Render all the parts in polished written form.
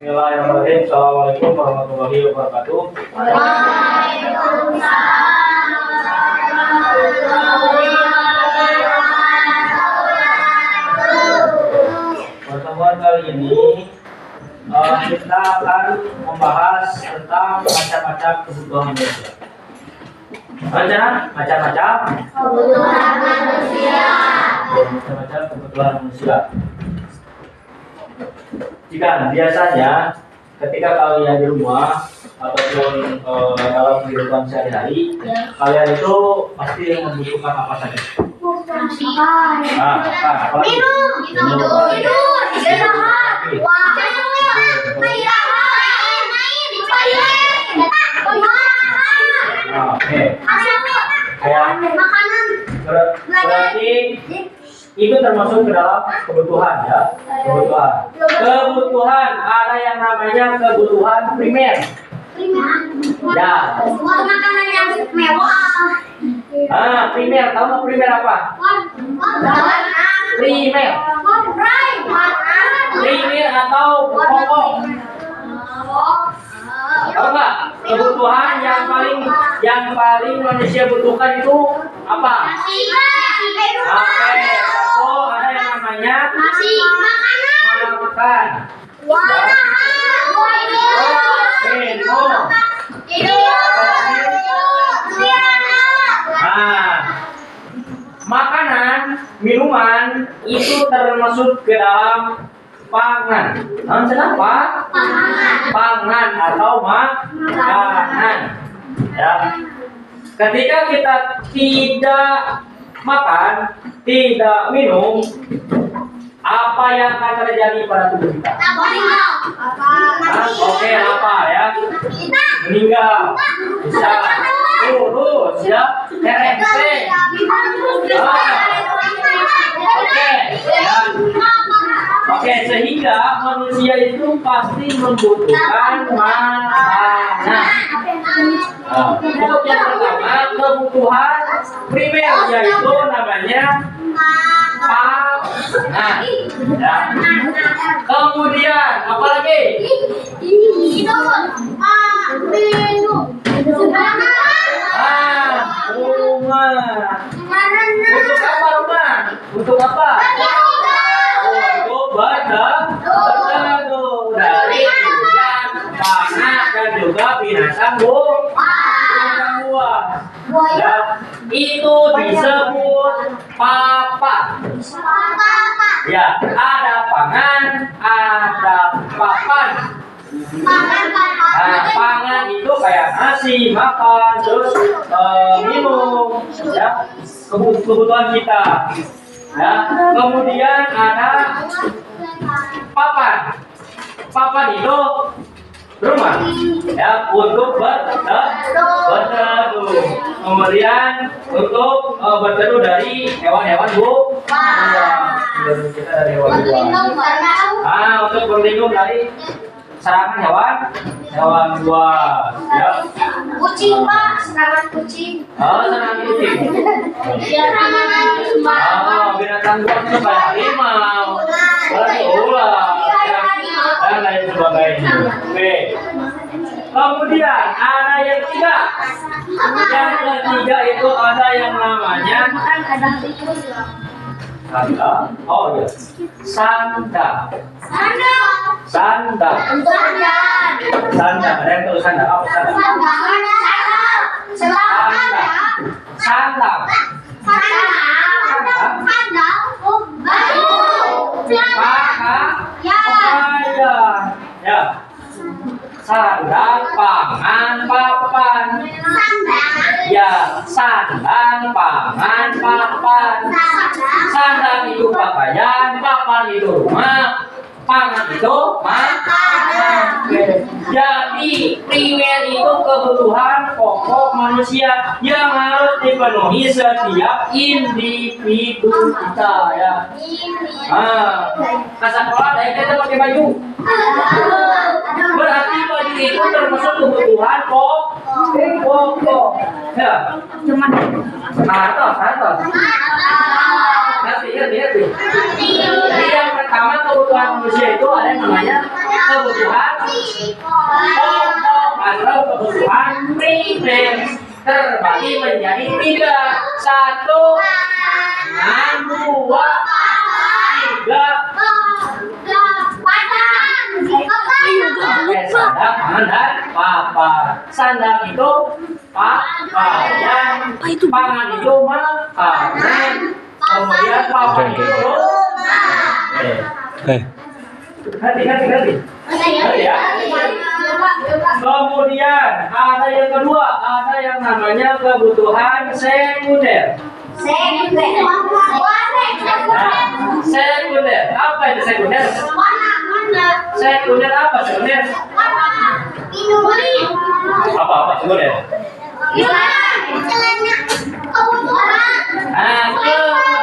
Bismillahirrahmanirrahim. Assalamualaikum warahmatullahi wabarakatuh. Pertemuan kali ini kita akan membahas tentang macam-macam kebutuhan manusia. Macam-macam kebutuhan manusia. Macam-macam kebutuhan manusia. Jika biasanya ketika kalian di rumah ataupun dalam kehidupan sehari-hari, kalian itu pasti membutuhkan apa saja? Minum, tidur, istirahat, berarti itu termasuk ke dalam kebutuhan ya. Kebutuhan ada yang namanya kebutuhan primer. Ya. Makanan yang mewah. Primer, tahu nggak primer apa? Primer. Primer atau pokok. Tahu nggak? Kebutuhan yang paling manusia butuhkan itu apa? Ada yang namanya makan. Makanan, minuman itu termasuk ke dalam pangan. Apa? Pangan atau makanan. Ya. Ketika kita tidak makan, tidak minum, apa yang akan terjadi pada tubuh kita? Oke, apa ya? Meninggal, bisa kurus, ya, kerempeng. Oke, sehingga manusia itu pasti membutuhkan makanan. Untuk yang pertama, kebutuhan primer yaitu namanya pangan. Ya. Kemudian apa lagi? Rumah. Untuk apa rumah? Untuk apa? Untuk berteduh dari hujan, panas dan juga binatang buas. Ya, itu disebut papan. Ya, ada pangan, ada papan. Pangan itu kayak nasi, makan, terus minum, ya, kebutuhan kita. Ya, kemudian ada papan. Papan itu rumah, ya, untuk berteduh. Kemudian untuk berteduh dari hewan-hewan kita dari hewan-hewan. Untuk berlindung dari serangan hewan buas, ya. Kucing, Pak, serangan kucing. Serangan kucing. Binatang buas itu kayak harimau, ular, dan lain sebagainya. Oke. Kemudian ada yang ketiga. Yang ketiga itu ada yang namanya sandal. Oh ya, sandal. Sandal. Ada yang tahu sandal? Apa sandal? Sandal. Ya. Sandal, pangan, papan. Ya, sandal, pangan, papan. Sandal itu pakaian, papan itu rumah, pangan itu makanan. Jadi primer itu kebutuhan pokok manusia yang harus dipenuhi setiap individu kita, ya. Sekolah dari kita pakai baju. Berarti baju itu termasuk kebutuhan pokok. Ya. Atas. Ngerti. Jadi yang pertama kebutuhan manusia itu ada yang namanya kebutuhan pokok atau kebutuhan primer terbagi menjadi 3. 1, 2, 3. Sandang, pangan, dan papan. Sandang itu pakaian, pangan itu makanan, kemudian papan itu Hati ya. Kemudian ada yang kedua, ada yang namanya kebutuhan sekunder. Sekunder, apa itu sekunder? Sekunder apa sekunder? Apa sekunder?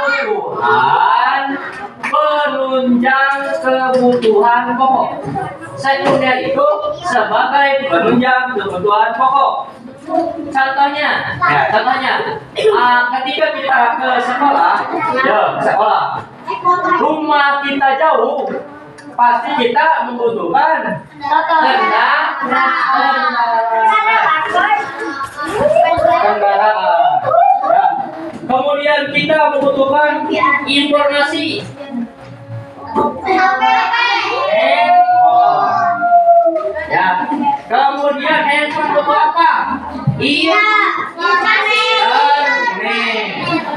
Kebutuhan penunjang kebutuhan pokok. Sekunder itu sebagai penunjang kebutuhan pokok. Contohnya, ketika kita ke sekolah, rumah kita jauh, pasti kita membutuhkan kendaraan. Kemudian kita membutuhkan informasi. Ya. Kemudian handphone butuh apa? Internet.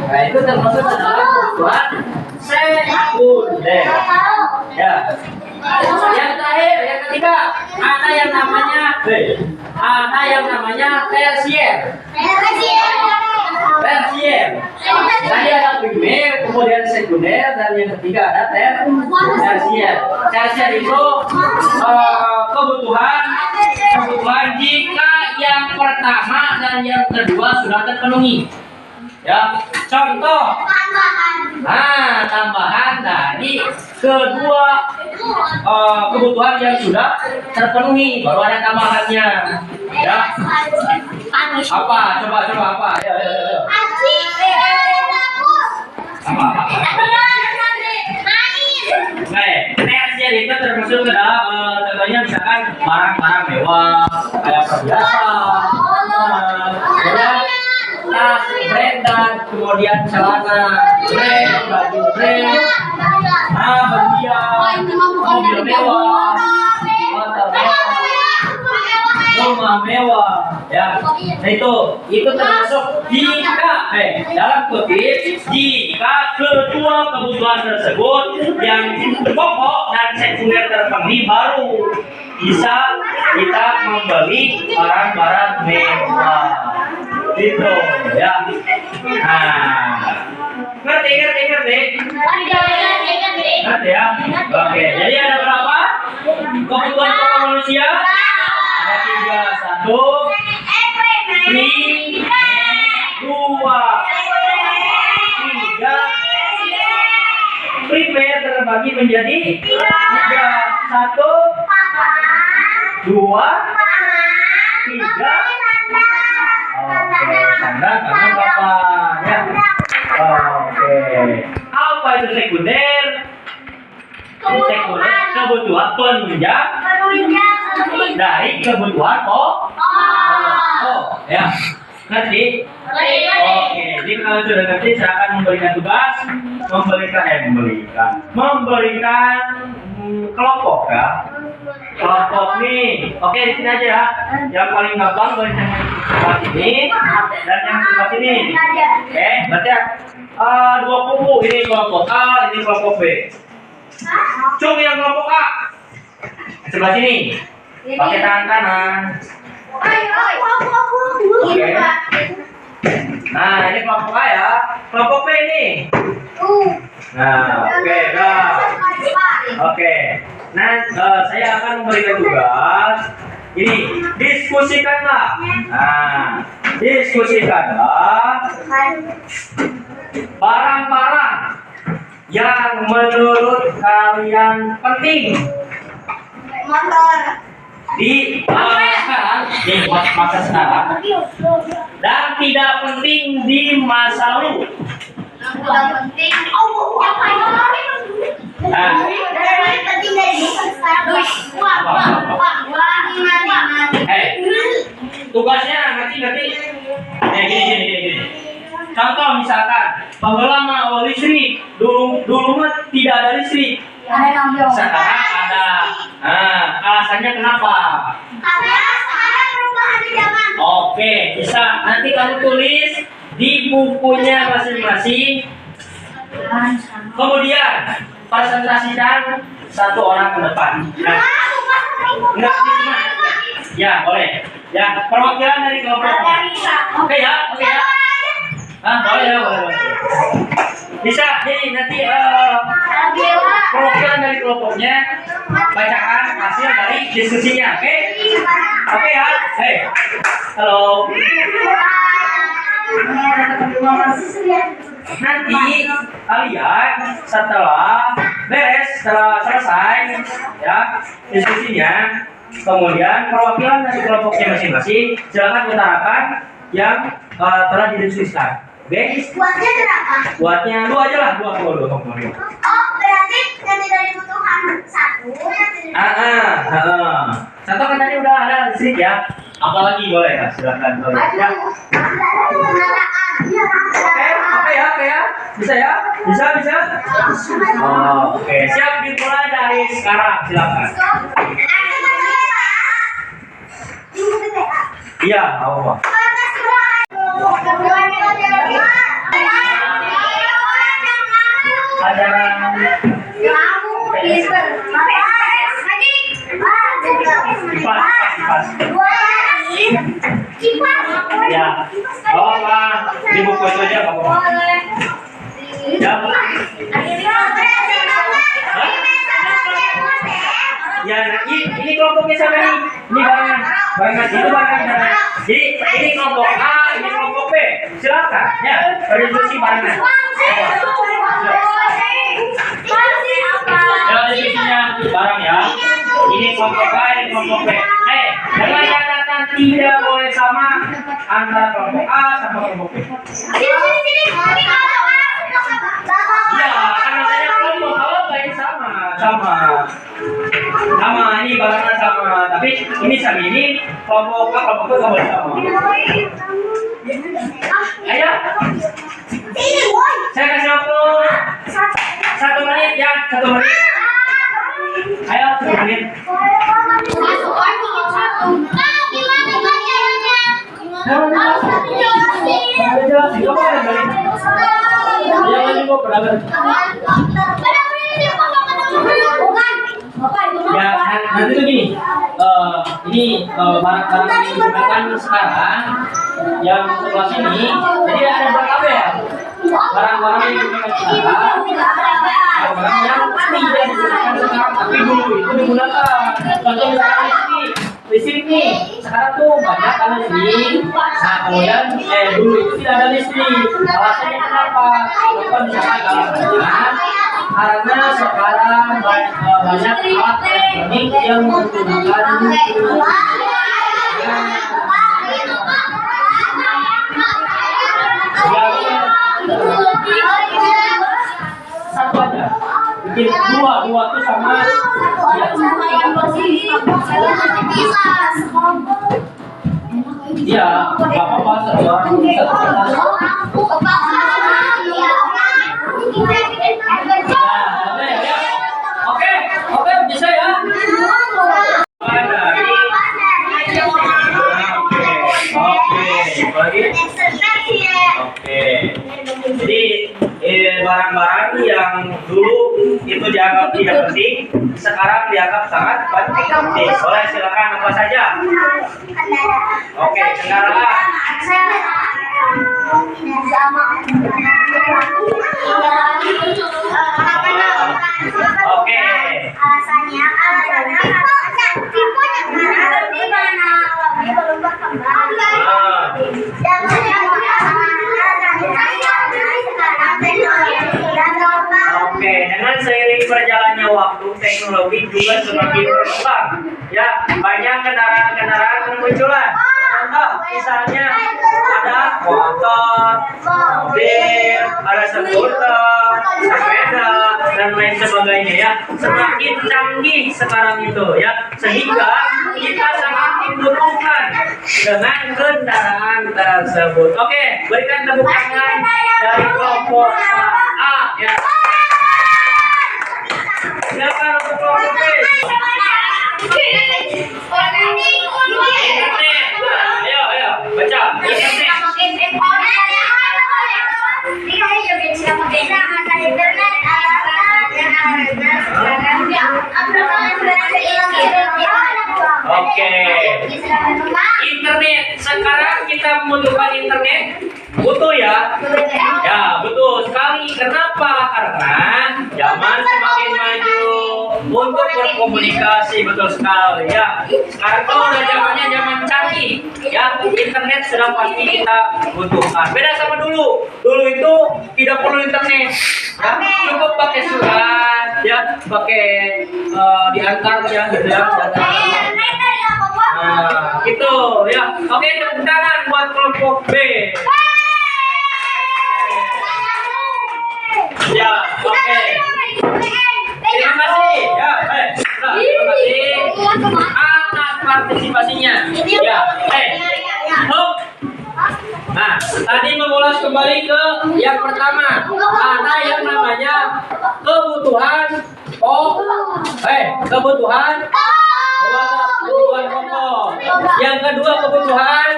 Nah, itu termasuk dalam kebutuhan sekunder. Ya. Yang terakhir, yang ketiga, ada yang namanya tersier. Tadi ada primer, kemudian sekunder, dan yang ketiga ada tersier. Tersier itu kebutuhan jika yang pertama dan yang kedua sudah terpenuhi. Ya, contoh. Tambahan dari kedua kebutuhan yang sudah terpenuhi, baru ada tambahannya. Ya. Apa? Coba apa? Ya. Apa? Tersier itu termasuk ke dalam contohnya misalkan barang-barang mewah, kayak perhiasan, tas, brand, kemudian celana, brand, baju brand, berlian, mobil mewah, motor mewah, rumah mewah, ya. Nah itu termasuk jika dalam kutip jika kedua kebutuhan tersebut yang pokok dan sekunder terpenuhi baru bisa kita membeli barang-barang mewah. Itu ya. Ngerti ya. Oke, jadi ada berapa kebutuhan pokok manusia? Ada 3. 1, primer, 2, 3. Primer terbagi menjadi 3. 1, 2, 3. Oke, sandang karena bapaknya. Oke, apa itu sekunder? Sekunder kebutuhan penunjang dari kebutuhan ya. Ngerti? Oke, jadi kalau sudah ngerti silakan memberikan tugas, memberikan kelompok ya. Kelompok nih. Oke, di sini aja ya. Yang paling gampang berikan sebelah sini dan yang sebelah sini. Oke, berarti dua kubu, ini kelompok A, ini kelompok B. Cung yang kelompok A sebelah sini. Pakai tangan kanan. Oke. Nah, ini kelompok A ya. Kelompok B ini. Nah, oke, dah. Oke. Nah, saya akan memberikan tugas. Ini diskusikanlah. Diskusikanlah barang-barang yang menurut kalian penting di masa sekarang dan tidak penting di masa lalu. Nah, tugasnya nanti gini. Contoh misalkan pengelola awal listrik dulu mah tidak ada listrik, sekarang ada. Nah, alasannya kenapa? Oke, bisa nanti kamu tulis di bukunya masing-masing. Kemudian presentasikan satu orang ke depan. Nah, enggak cuma. Ya, boleh. Ya, perwakilan dari kelompok. Oke ya. Boleh. Bisa. Jadi nanti perwakilan dari kelompoknya bacakan hasil dari diskusinya. Oke ya. Halo. Nanti kalian setelah selesai ya diskusinya, kemudian perwakilan dari kelompoknya masing-masing silakan utarakan yang telah didiskusikan. Oke? Buatnya berapa? Buatnya dua aja lah, dua. Oh, berarti yang tidak dibutuhkan satu, yang tidak. Contoh kan tadi udah ada listrik ya. Apalagi boleh ya, silakan. Ya. Oke ya. Bisa ya? Bisa. Oke. Siap dimulai dari sekarang, silakan. Iya, apa? Ya, apa? Di buku itu aja apa? Ya. Ya, ini kelompoknya siapa nih? Ini barengan itu barengan. Jadi ini kelompok A, ini kelompok B. Silakan, ya berdiskusi barengan. Ya, diskusinya bareng ya. Ini kelompok A, ini kelompok B. Dengan catatan tidak boleh sama antara kelompok A sama kelompok B. Ya, karena saya kelompok kalau baik sama ini barengan sama, tapi ini sama ini kelompok A kelompok B nggak boleh sama. Ayo, saya kasih waktu 1 menit ya, 1 menit. Ayo 1 menit. Ya, nanti tuh gini, ini barang-barang yang digunakan sekarang yang sebelah sini, jadi ada berapa ya? Barang-barang yang digunakan sekarang, barang yang tidak digunakan sekarang, tapi dulu itu digunakan. Contoh misalkan listrik nih, sekarang tuh banyak kan listrik. Nah kemudian dulu itu tidak ada listrik. Alasannya kenapa? Contoh misalkan karena sekarang banyak alat elektronik yang menggunakan satu aja, bikin dua tuh sama ya nggak apa-apa satu Oke, bisa ya. Oke. Jadi barang-barang yang dulu itu dianggap tidak penting, sekarang dianggap sangat penting. Boleh silakan apa saja. Oke, kendaraan. Oke. Alasannya Oke, dengan seiring berjalannya waktu, teknologi juga semakin berkembang. Ya, banyak kendaraan-kendaraan bermunculan. Contoh, misalnya ada motor, mobil, ada skuter, sepeda, dan lain sebagainya ya. Semakin canggih sekarang itu ya, sehingga kita sangat dibutuhkan dengan kendaraan tersebut. Oke, berikan tepuk tangan dari kelompok A ya. Silakan untuk kelompok B. Ayo, baca. Oke. Internet. Sekarang kita membutuhkan internet. Butuh ya? Ya, betul sekali. Kenapa? Karena zaman semakin maju untuk berkomunikasi, betul sekali ya. Sekarang tuh udah zamannya zaman canggih ya. Internet sudah pasti kita butuhkan. Beda sama dulu. Dulu itu tidak perlu internet. Ya, cukup pakai surat ya, pakai diantar ya gitu ya. Nah, gitu ya. Oke, tepuk tangan buat kelompok B. Ya, oke. Terima kasih. Ya, terima kasih atas partisipasinya. Ya, Nah, tadi mengulas kembali ke yang pertama. Ada yang namanya kebutuhan kebutuhan pokok. Yang kedua kebutuhan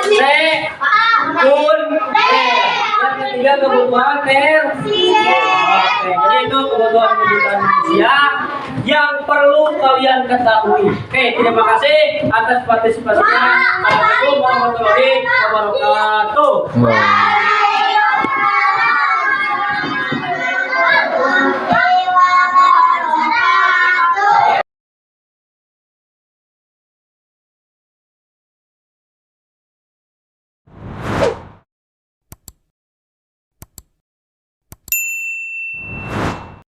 sekunder. Yang ketiga kebutuhan tersier. Oke, jadi itu kebutuhan manusia yang perlu kalian ketahui. Oke, terima kasih atas partisipasinya. Assalamualaikum warahmatullahi wabarakatuh.